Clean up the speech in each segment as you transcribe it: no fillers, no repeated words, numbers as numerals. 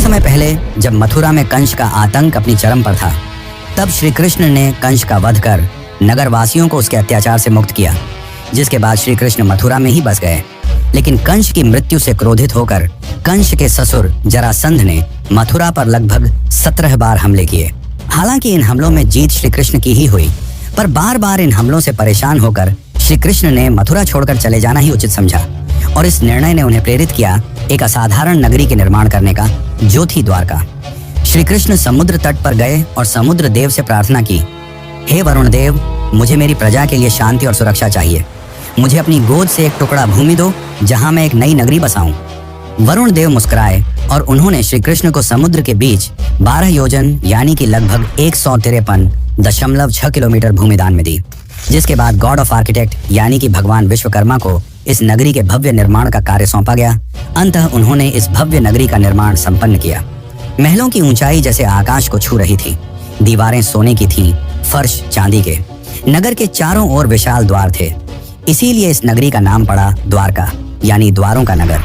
समय पहले जब मथुरा में कंस का आतंक अपनी चरम पर था, तब श्री कृष्ण ने कंस का वध कर नगरवासियों को उसके अत्याचार से मुक्त किया, जिसके बाद श्री कृष्ण मथुरा में ही बस गए। लेकिन कंस की मृत्यु से क्रोधित होकर कंस के ससुर जरासंध ने मथुरा पर लगभग 17 बार हमले किए। हालांकि इन हमलों में जीत श्री कृष्ण की ही हुई, पर बार बार इन हमलों से परेशान होकर श्री कृष्ण ने मथुरा छोड़कर चले जाना ही उचित समझा, और इस निर्णय ने उन्हें प्रेरित किया एक असाधारण नगरी के निर्माण करने का, जो थी द्वारका। श्री कृष्ण समुद्र तट पर गए और समुद्र देव से प्रार्थना की, हे वरुण देव, मुझे मेरी प्रजा के लिए शांति और सुरक्षा चाहिए। मुझे अपनी गोद से एक टुकड़ा भूमि दो जहां मैं एक नई नगरी बसाऊं। वरुण देव मुस्कुराए और उन्होंने श्री कृष्ण को समुद्र के बीच 12 योजन यानी कि लगभग 153.6 किलोमीटर भूमि दान में दी, जिसके बाद गॉड ऑफ आर्किटेक्ट यानी कि भगवान विश्वकर्मा को इस नगरी के भव्य निर्माण का कार्य सौंपा गया। अंततः उन्होंने इस भव्य नगरी का निर्माण संपन्न किया। महलों की ऊंचाई जैसे आकाश को छू रही थी, दीवारें सोने की थीं, फर्श चांदी के। नगर के चारों ओर विशाल द्वार थे, इसीलिए इस नगरी का नाम पड़ा द्वारका यानी द्वारों का नगर।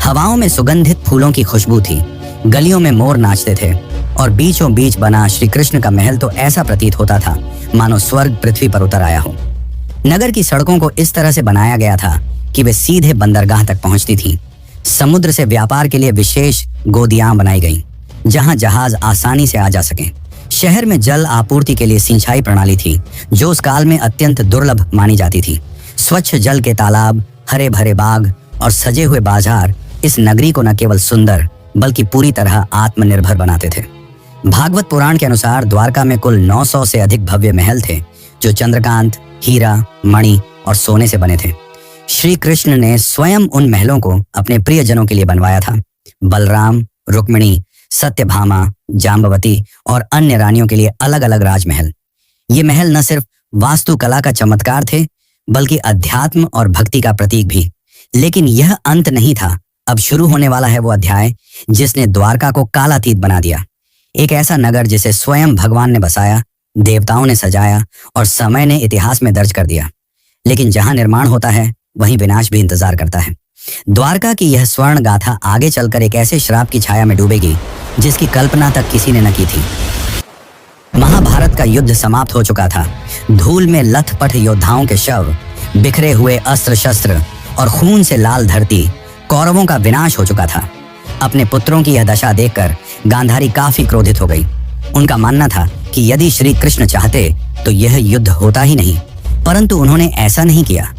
हवाओं में सुगंधित फूलों की खुशबू थी, गलियों में मोर नाचते थे, और बीचों बीच बना श्री कृष्ण का महल तो ऐसा प्रतीत होता था मानो स्वर्ग पृथ्वी पर उतर आया हो। नगर की सड़कों को इस तरह से बनाया गया था कि वे सीधे बंदरगाह तक पहुंचती थीं। समुद्र से व्यापार के लिए विशेष गोदियां बनाई गईं, जहां जहाज आसानी से आ जा सकें। शहर में जल आपूर्ति के लिए सिंचाई प्रणाली थी, जो उस काल में अत्यंत दुर्लभ मानी जाती थी। स्वच्छ जल के तालाब, हरे भरे बाग और सजे हुए बाजार इस नगरी को न केवल सुंदर बल्कि पूरी तरह आत्मनिर्भर बनाते थे। भागवत पुराण के अनुसार द्वारका में कुल 900 से अधिक भव्य महल थे, जो चंद्रकांत, हीरा, मणि और सोने से बने थे। श्री कृष्ण ने स्वयं उन महलों को अपने प्रियजनों के लिए बनवाया था। बलराम, रुक्मिणी, सत्यभामा, जाम्बवती और अन्य रानियों के लिए अलग अलग राजमहल। ये महल न सिर्फ वास्तुकला का चमत्कार थे, बल्कि अध्यात्म और भक्ति का प्रतीक भी। लेकिन यह अंत नहीं था। अब शुरू होने वाला है वो अध्याय जिसने द्वारका को कालातीत बना दिया। एक ऐसा नगर जिसे स्वयं भगवान ने बसाया, देवताओं ने सजाया और समय ने इतिहास में दर्ज कर दिया। लेकिन जहां निर्माण होता है, वहीं विनाश भी इंतजार करता है। द्वारका की यह स्वर्ण गाथा आगे चलकर एक ऐसे श्राप की छाया में डूबेगी जिसकी कल्पना तक किसी ने न की थी। महाभारत का युद्ध समाप्त हो चुका था। धूल में लथपथ योद्धाओं के शव, बिखरे हुए अस्त्र शस्त्र और खून से लाल धरती, कौरवों का विनाश हो चुका था। अपने पुत्रों की यह दशा देखकर गांधारी काफी क्रोधित हो गई। उनका मानना था कि यदि श्री कृष्ण चाहते तो यह युद्ध होता ही नहीं, परंतु उन्होंने ऐसा नहीं किया।